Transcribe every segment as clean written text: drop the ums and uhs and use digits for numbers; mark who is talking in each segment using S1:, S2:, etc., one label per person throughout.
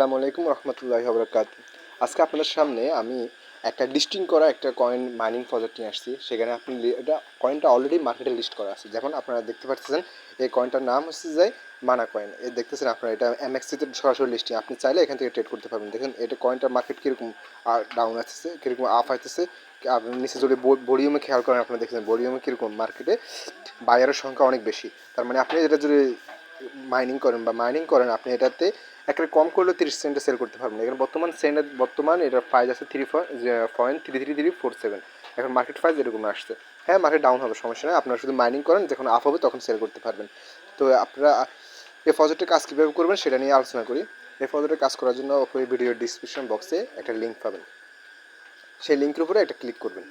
S1: আসসালামু আলাইকুম রহমতুল্লাহি ওয়া বারাকাতুহু। আজকে আপনাদের সামনে আমি একটা লিস্টিং করা একটা কয়েন মাইনিং প্রজেক্ট নিয়ে আসছি। সেখানে আপনি এটা কয়েনটা অলরেডি মার্কেটে লিস্ট করা আছে। যেমন আপনারা দেখতে পাচ্ছেন এই কয়েনটার নাম হচ্ছে যে মানা কয়েন। এই দেখতেছেন আপনারা এটা এমএক্সিতে সরাসরি লিস্টিং। আপনি চাইলে এখান থেকে ট্রেড করতে পারবেন। দেখেন এটা কয়েনটার মার্কেট কীরকম ডাউন আসতেছে, কীরকম আপ আসতেছে। আপনি নিচে যদি বডিউমে খেয়াল করেন আপনারা দেখছেন বডিউমে কীরকম মার্কেটে বায়ারের সংখ্যা অনেক বেশি। তার মানে আপনি এটা যদি মাইনিং করেন আপনি এটাতে একটা কম করলেও 30 সেন্টে সেল করতে পারবেন। এখানে বর্তমান এটার প্রাইস আছে 3.3347। এখন মার্কেট প্রাইস এরকম আসছে। হ্যাঁ, মার্কেট ডাউন হবে, সমস্যা নেই। আপনারা শুধু মাইনিং করেন, যখন আপ হবে তখন সেল করতে পারবেন। তো আপনারা এই প্রজেক্টের কাজ কীভাবে করবেন সেটা নিয়ে আলোচনা করি। এই প্রজেক্টের কাজ করার জন্য অবশ্যই ভিডিওর ডিসক্রিপশন বক্সে একটা লিঙ্ক পাবেন। সেই লিঙ্কের উপরে একটা ক্লিক করবেন।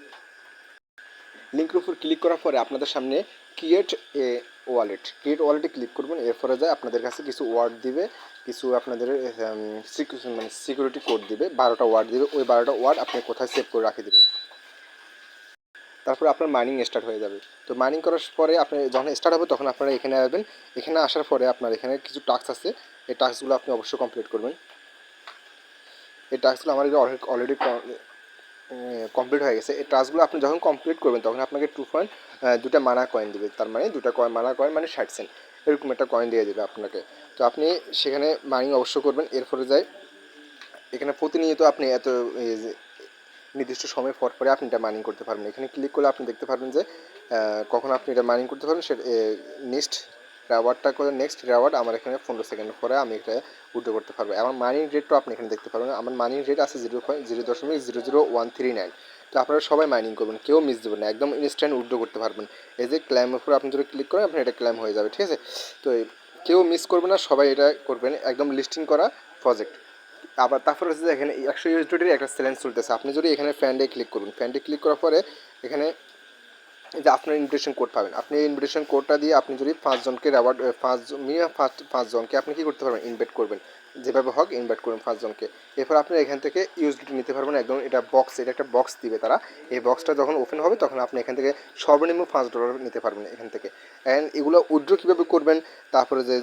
S1: লিঙ্কের উপর ক্লিক করার পরে আপনাদের সামনে ক্রিয়েট ওয়ালেটে ক্লিক করবেন। এরপরে যায় আপনাদের কাছে কিছু ওয়ার্ড দিবে, কিছু আপনাদের সিকিউরিটি কোড দিবে, 12টা ওয়ার্ড দিবে। ওই 12টা ওয়ার্ড আপনি কোথায় সেভ করে রাখে দেবেন। তারপরে আপনার মাইনিং স্টার্ট হয়ে যাবে। তো মাইনিং করার পরে আপনি যখন স্টার্ট হবে তখন আপনারা এখানে আসবেন। এখানে আসার পরে আপনার এখানে কিছু টাস্ক আছে, এই টাস্কগুলো আপনি অবশ্যই কমপ্লিট করবেন। এই টাস্কগুলো আমার অলরেডি কমপ্লিট হয়ে গেছে। এই টাস্কগুলো আপনি যখন কমপ্লিট করবেন তখন আপনাকে 2 মানা কয়েন দেবে। তার মানে মানা কয়েন মানে 60 সেন্ট, এরকম একটা কয়েন দিয়ে দেবে আপনাকে। তো আপনি সেখানে মাইনিং অবশ্য করবেন। এরপরে যাই এখানে প্রতিনিয়ত আপনি নির্দিষ্ট সময় পর পরে আপনি এটা মাইনিং করতে পারবেন। এখানে ক্লিক করলে আপনি দেখতে পারবেন যে কখন আপনি এটা মাইনিং করতে পারবেন। সেটা নেক্সট রেওয়ার্ড আমার এখানে 15 সেকেন্ড পরে আমি এটা উইথড্র করতে পারবো। আমার মাইনিং রেটটাও আপনি এখানে দেখতে পারবেন। আমার মাইনিং রেট আছে 0.00139। তো আপনারা সবাই মাইনিং করবেন, কেউ মিস দেবেন না, একদম ইনস্ট্যান্ট উইথড্র করতে পারবেন। এই যে ক্লেমের উপর আপনি যদি ক্লিক করেন আপনার এটা ক্লেম হয়ে যাবে, ঠিক আছে। তো কেউ মিস করবেন না, সবাই এটা করবেন, একদম লিস্টিং করা প্রজেক্ট। আবার তারপরে হচ্ছে যে এখানে 100 ইউএসডিটির একটা চ্যালেঞ্জ চলতেছে। আপনি যদি এখানে ফ্যান্ডে ক্লিক করবেন, ফ্যান্ডে ক্লিক করার পরে এখানে যে আপনার ইনভিটেশন কোড পাবেন। আপনি ইনভিটেশন কোডটা দিয়ে আপনি যদি 5 জনকে মিনিমাম 5 জনকে আপনি কী করতে পারবেন, ইনভাইট করবেন। যেভাবে হোক ইনভাইট করবেন 5 জনকে। এরপর আপনি এখান থেকে ইউএসডিটি নিতে পারবেন একদম। এটা একটা বক্স দিবে তারা। এই বক্সটা যখন ওপেন হবে তখন আপনি এখান থেকে সর্বনিম্ন $5 নিতে পারবেন এখান থেকে। অ্যান্ড এগুলো উইথড্র কীভাবে করবেন, তারপরে যে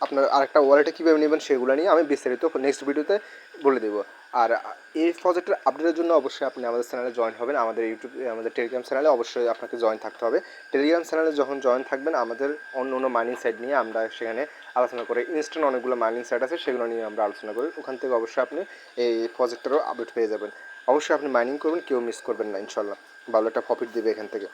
S1: আপনার আরেকটা ওয়ালেটে কীভাবে নেবেন সেগুলো নিয়ে আমি বিস্তারিত নেক্সট ভিডিওতে বলে দেবো। আর এই প্রজেক্টের আপডেটের জন্য অবশ্যই আপনি আমাদের চ্যানেলে জয়েন হবেন। আমাদের টেলিগ্রাম চ্যানেলে অবশ্যই আপনাকে জয়েন থাকতে হবে। টেলিগ্রাম চ্যানেলে যখন জয়েন থাকবেন আমাদের অন্য মাইনিং সাইট নিয়ে আমরা সেখানে আলোচনা করি। ইনস্ট্যান্ট অনেকগুলো মাইনিং সাইট আছে, সেগুলো নিয়ে আমরা আলোচনা করি। ওখান থেকে অবশ্যই আপনি এই প্রজেক্টেরও আপডেট পেয়ে যাবেন। অবশ্যই আপনি মাইনিং করবেন, কেউ মিস করবেন না, ইনশাল্লাহ ভালো একটা প্রফিট দেবে এখান থেকে।